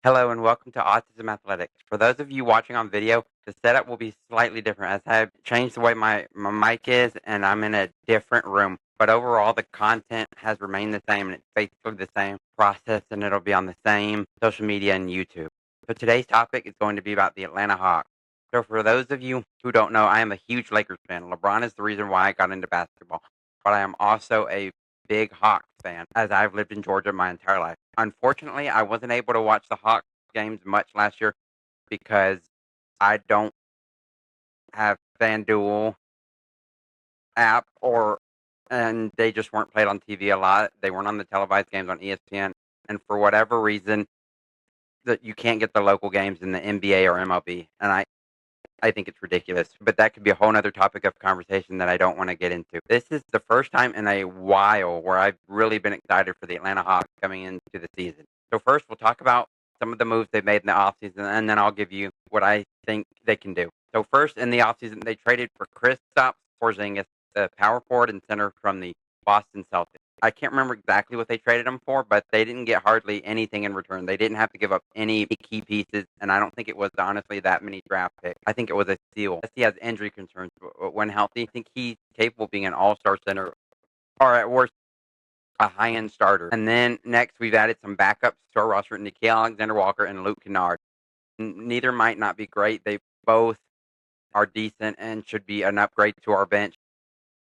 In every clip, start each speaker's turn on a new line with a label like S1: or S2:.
S1: Hello and welcome to Autism Athletics. For those of you watching on video, the setup will be slightly different as I've changed the way my mic is and I'm in a different room. But overall, the content has remained the same and it's basically the same process and it'll be on the same social media and YouTube. So today's topic is going to be about the Atlanta Hawks. So for those of you who don't know, I am a huge Lakers fan. LeBron is the reason why I got into basketball. But I am also a big Hawks fan as I've lived in Georgia my entire life. Unfortunately, I wasn't able to watch the Hawks games much last year because I don't have FanDuel app and they just weren't played on TV a lot. They weren't on the televised games on ESPN, and for whatever reason, that you can't get the local games in the NBA or MLB, and I think it's ridiculous. But that could be a whole other topic of conversation that I don't want to get into. This is the first time in a while where I've really been excited for the Atlanta Hawks coming into the season. So first, we'll talk about some of the moves they made in the offseason, and then I'll give you what I think they can do. So first, in the offseason, they traded for Kristaps Porzingis, the power forward and center from the Boston Celtics. I can't remember exactly what they traded him for, but they didn't get hardly anything in return. They didn't have to give up any key pieces, and I don't think it was honestly that many draft picks. I think it was a steal. Yes, he has injury concerns, but when healthy, I think he's capable of being an all-star center, or at worst, a high-end starter. And then next, we've added some backups to our roster: Nikhil Alexander-Walker and Luke Kennard. Neither might not be great. They both are decent and should be an upgrade to our bench,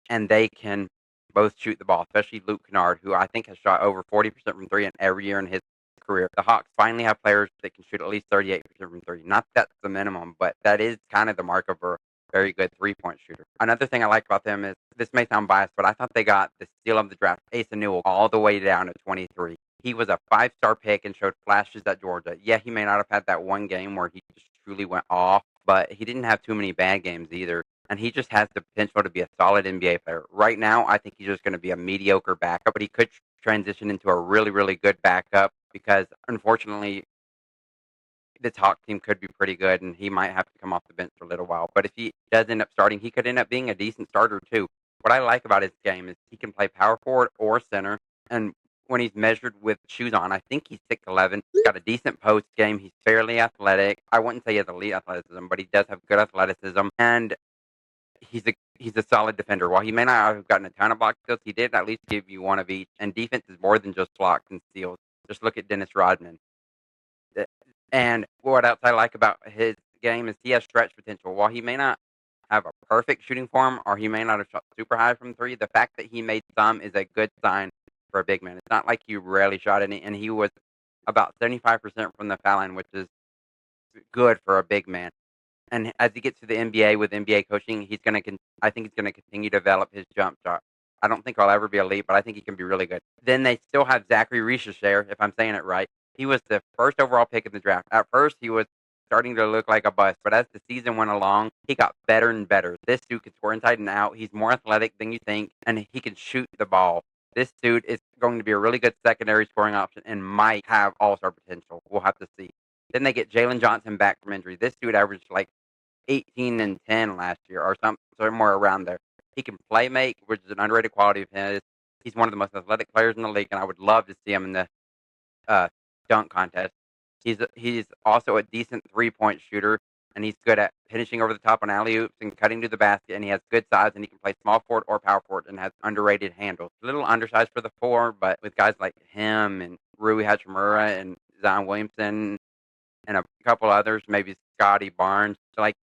S1: and they can both shoot the ball, especially Luke Kennard, who I think has shot over 40% from three in every year in his career. The Hawks finally have players that can shoot at least 38% from three. Not that that's the minimum, but that is kind of the mark of a very good three-point shooter. Another thing I like about them is, this may sound biased, but I thought they got the steal of the draft, Asa Newell, all the way down to 23. He was a five-star pick and showed flashes at Georgia. Yeah, he may not have had that one game where he just truly went off, but he didn't have too many bad games either, and he just has the potential to be a solid NBA player. Right now, I think he's just going to be a mediocre backup, but he could transition into a really, really good backup because, unfortunately, this Hawk team could be pretty good, and he might have to come off the bench for a little while. But if he does end up starting, he could end up being a decent starter too. What I like about his game is he can play power forward or center, and when he's measured with shoes on, I think he's 6'11". He's got a decent post game. He's fairly athletic. I wouldn't say he has elite athleticism, but he does have good athleticism, and he's a solid defender. While he may not have gotten a ton of block steals, he did at least give you one of each. And defense is more than just blocks and steals. Just look at Dennis Rodman. And what else I like about his game is he has stretch potential. While he may not have a perfect shooting form or he may not have shot super high from three, the fact that he made some is a good sign for a big man. It's not like he rarely shot any, and he was about 75% from the foul line, which is good for a big man. And as he gets to the NBA with NBA coaching, I think he's gonna continue to develop his jump shot. I don't think he'll ever be elite, but I think he can be really good. Then they still have Zachary Ricochet, if I'm saying it right. He was the first overall pick in the draft. At first, he was starting to look like a bust, but as the season went along, he got better and better. This dude can score inside and out. He's more athletic than you think, and he can shoot the ball. This dude is going to be a really good secondary scoring option and might have all-star potential. We'll have to see. Then they get Jalen Johnson back from injury. This dude averaged like 18 and 10 last year or somewhere around there. He can play make, which is an underrated quality of his. He's one of the most athletic players in the league, and I would love to see him in the uh, dunk contest. He's also a decent three-point shooter, and he's good at finishing over the top on alley-oops and cutting to the basket, and he has good size, and he can play small forward or power forward and has underrated handles. A little undersized for the four, but with guys like him and Rui Hachimura and Zion Williamson and a couple others, maybe Scotty Barnes, so like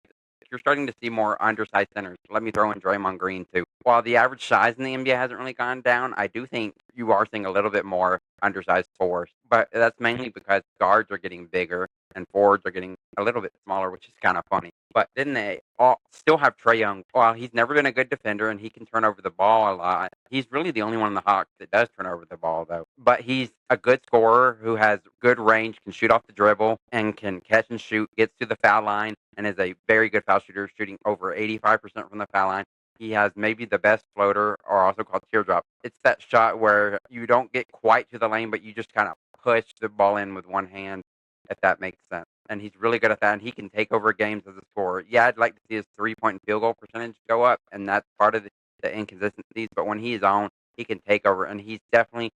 S1: you're starting to see more undersized centers. Let me throw in Draymond Green too. While the average size in the NBA hasn't really gone down, I do think you are seeing a little bit more undersized fours. But that's mainly because guards are getting bigger and forwards are getting a little bit smaller, which is kind of funny. But then they all still have Trae Young. While he's never been a good defender and he can turn over the ball a lot, he's really the only one in the Hawks that does turn over the ball, though. But he's a good scorer who has good range, can shoot off the dribble, and can catch and shoot, gets to the foul line, and is a very good foul shooter, shooting over 85% from the foul line. He has maybe the best floater, or also called teardrop. It's that shot where you don't get quite to the lane, but you just kind of push the ball in with one hand, if that makes sense. And he's really good at that, and he can take over games as a scorer. Yeah, I'd like to see his three-point field goal percentage go up, and that's part of the inconsistencies. But when he's on, he can take over, and he's definitely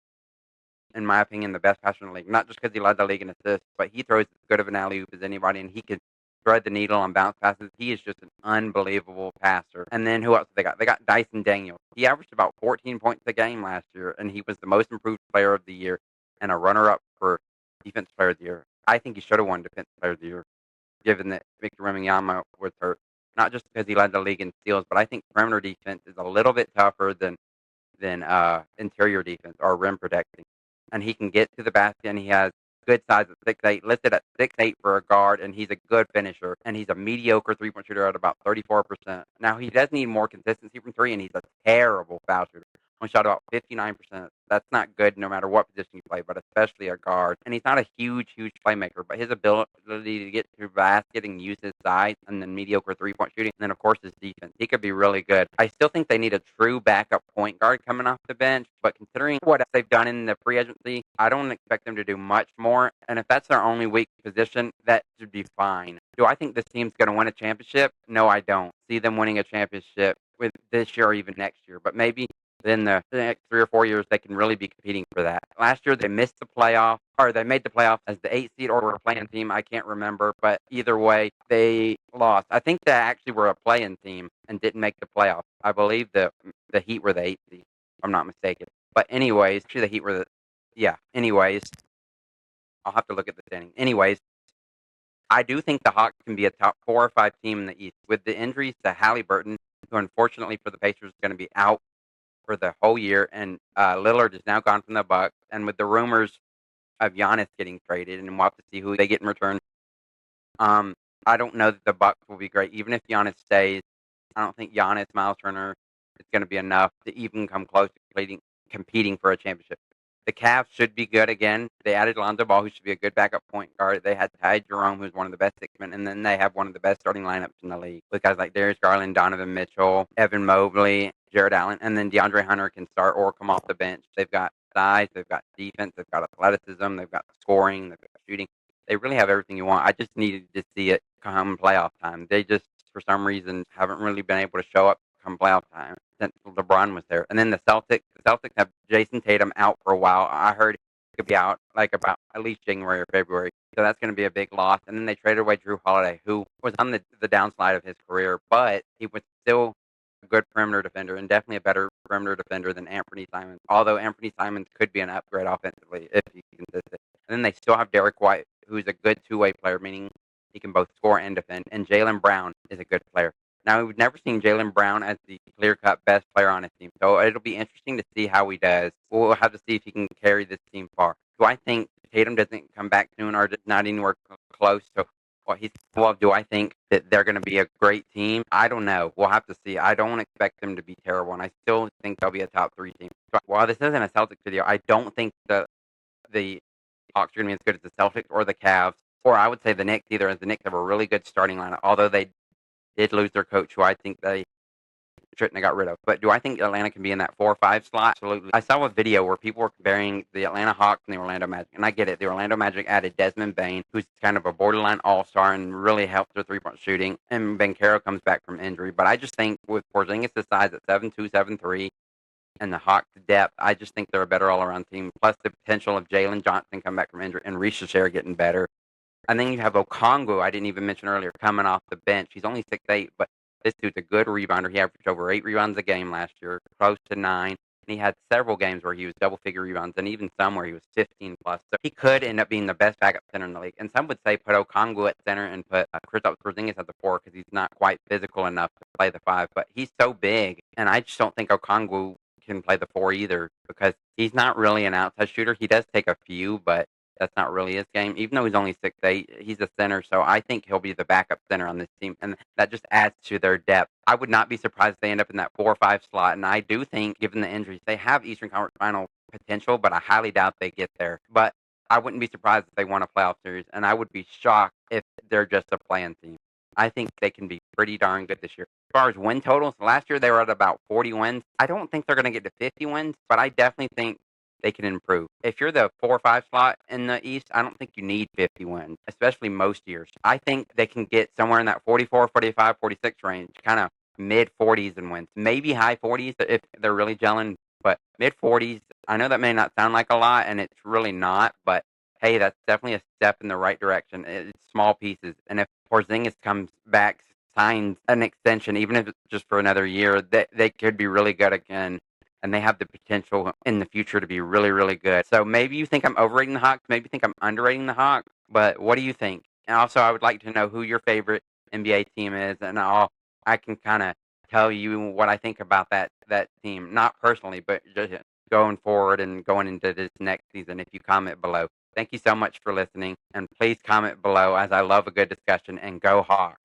S1: in my opinion, the best passer in the league. Not just because he led the league in assists, but he throws as good of an alley-oop as anybody, and he can thread the needle on bounce passes. He is just an unbelievable passer. And then who else they got? They got Dyson Daniels. He averaged about 14 points a game last year, and he was the most improved player of the year and a runner-up for defense player of the year. I think he should have won defense player of the year, given that Victor Wembanyama was hurt. Not just because he led the league in steals, but I think perimeter defense is a little bit tougher than interior defense or rim protecting. And he can get to the basket, and he has good size at 6'8", listed at 6'8" for a guard, and he's a good finisher. And he's a mediocre three-point shooter at about 34%. Now, he does need more consistency from three, and he's a terrible foul shooter. Only shot about 59%. That's not good no matter what position you play, but especially a guard. And he's not a huge playmaker, but his ability to get to the basket and use his size and then mediocre three-point shooting, and then, of course, his defense. He could be really good. I still think they need a true backup point guard coming off the bench, but considering what they've done in the free agency, I don't expect them to do much more. And if that's their only weak position, that should be fine. Do I think this team's going to win a championship? No, I don't see them winning a championship with this year or even next year, but maybe then the next 3 or 4 years, they can really be competing for that. Last year, they missed the playoff, or they made the playoff as the 8th seed or were a play-in team. I can't remember, but either way, they lost. I think they actually were a play-in team and didn't make the playoff. I believe the Heat were the 8th seed, if I'm not mistaken. But anyways, actually the Heat were anyways, I'll have to look at the standing. Anyways, I do think the Hawks can be a top 4 or 5 team in the East. With the injuries to Halliburton, who unfortunately for the Pacers is going to be out for the whole year, and Lillard is now gone from the Bucks, and with the rumors of Giannis getting traded, and we'll have to see who they get in return. I don't know that the Bucks will be great. Even if Giannis stays, I don't think Giannis, Miles Turner is going to be enough to even come close to competing for a championship. The Cavs should be good again. They added Lonzo Ball, who should be a good backup point guard. They had Ty Jerome, who's one of the best six men, and then they have one of the best starting lineups in the league with guys like Darius Garland, Donovan Mitchell, Evan Mobley, Jared Allen, and then DeAndre Hunter can start or come off the bench. They've got size, they've got defense, they've got athleticism, they've got scoring, they've got shooting. They really have everything you want. I just needed to see it come playoff time. They just, for some reason, haven't really been able to show up come playoff time since LeBron was there. And then the Celtics have Jason Tatum out for a while. I heard he could be out like about at least January or February. So that's going to be a big loss. And then they traded away Drew Holiday, who was on the downslide of his career, but he was still a good perimeter defender and definitely a better perimeter defender than Anthony Simons. Although Anthony Simons could be an upgrade offensively if he's consistent. And then they still have Derek White, who's a good two-way player, meaning he can both score and defend. And Jaylen Brown is a good player. Now, we've never seen Jaylen Brown as the clear-cut best player on his team, so it'll be interesting to see how he does. We'll have to see if he can carry this team far. Do I think Tatum doesn't come back soon or not anywhere close to what he's – well, do I think that they're going to be a great team? I don't know. We'll have to see. I don't expect them to be terrible, and I still think they'll be a top 3 team. So while this isn't a Celtics video, I don't think the Hawks are going to be as good as the Celtics or the Cavs, or I would say the Knicks either, as the Knicks have a really good starting lineup, although they did lose their coach, who I think they shouldn't have got rid of. But do I think Atlanta can be in that 4 or 5 slot? Absolutely. I saw a video where people were comparing the Atlanta Hawks and the Orlando Magic, and I get it. The Orlando Magic added Desmond Bane, who's kind of a borderline all-star and really helps their three-point shooting, and Banchero comes back from injury. But I just think with Porzingis' size at 7'2", 7'3", and the Hawks' depth, I just think they're a better all-around team, plus the potential of Jalen Johnson coming back from injury and Reece Share getting better. And then you have Okongwu, I didn't even mention earlier, coming off the bench. He's only 6'8", but this dude's a good rebounder. He averaged over 8 rebounds a game last year, close to 9. And he had several games where he was double-figure rebounds, and even some where he was 15-plus. So he could end up being the best backup center in the league. And some would say put Okongwu at center and put Kristaps Porzingis at the 4 because he's not quite physical enough to play the 5. But he's so big, and I just don't think Okongwu can play the 4 either because he's not really an outside shooter. He does take a few, but that's not really his game. Even though he's only 6'8", he's a center, so I think he'll be the backup center on this team, and that just adds to their depth. I would not be surprised if they end up in that 4 or 5 slot, and I do think, given the injuries, they have Eastern Conference Final potential, but I highly doubt they get there. But I wouldn't be surprised if they won a playoff series, and I would be shocked if they're just a play-in team. I think they can be pretty darn good this year. As far as win totals, last year they were at about 40 wins. I don't think they're going to get to 50 wins, but I definitely think they can improve. If you're the 4 or 5 slot in the East, I don't think you need 50 wins, especially most years. I think they can get somewhere in that 44, 45, 46 range, kind of mid-40s in wins. Maybe high 40s if they're really gelling, but mid-40s I know that may not sound like a lot, and it's really not, but hey, that's definitely a step in the right direction. It's small pieces, and if Porzingis comes back, signs an extension, even if it's just for another year, they could be really good again, and they have the potential in the future to be really, really good. So maybe you think I'm overrating the Hawks, maybe you think I'm underrating the Hawks, but what do you think? And also, I would like to know who your favorite NBA team is, and I can kind of tell you what I think about that team, not personally, but just going forward and going into this next season. If you comment below, thank you so much for listening, and please comment below as I love a good discussion. And go Hawks!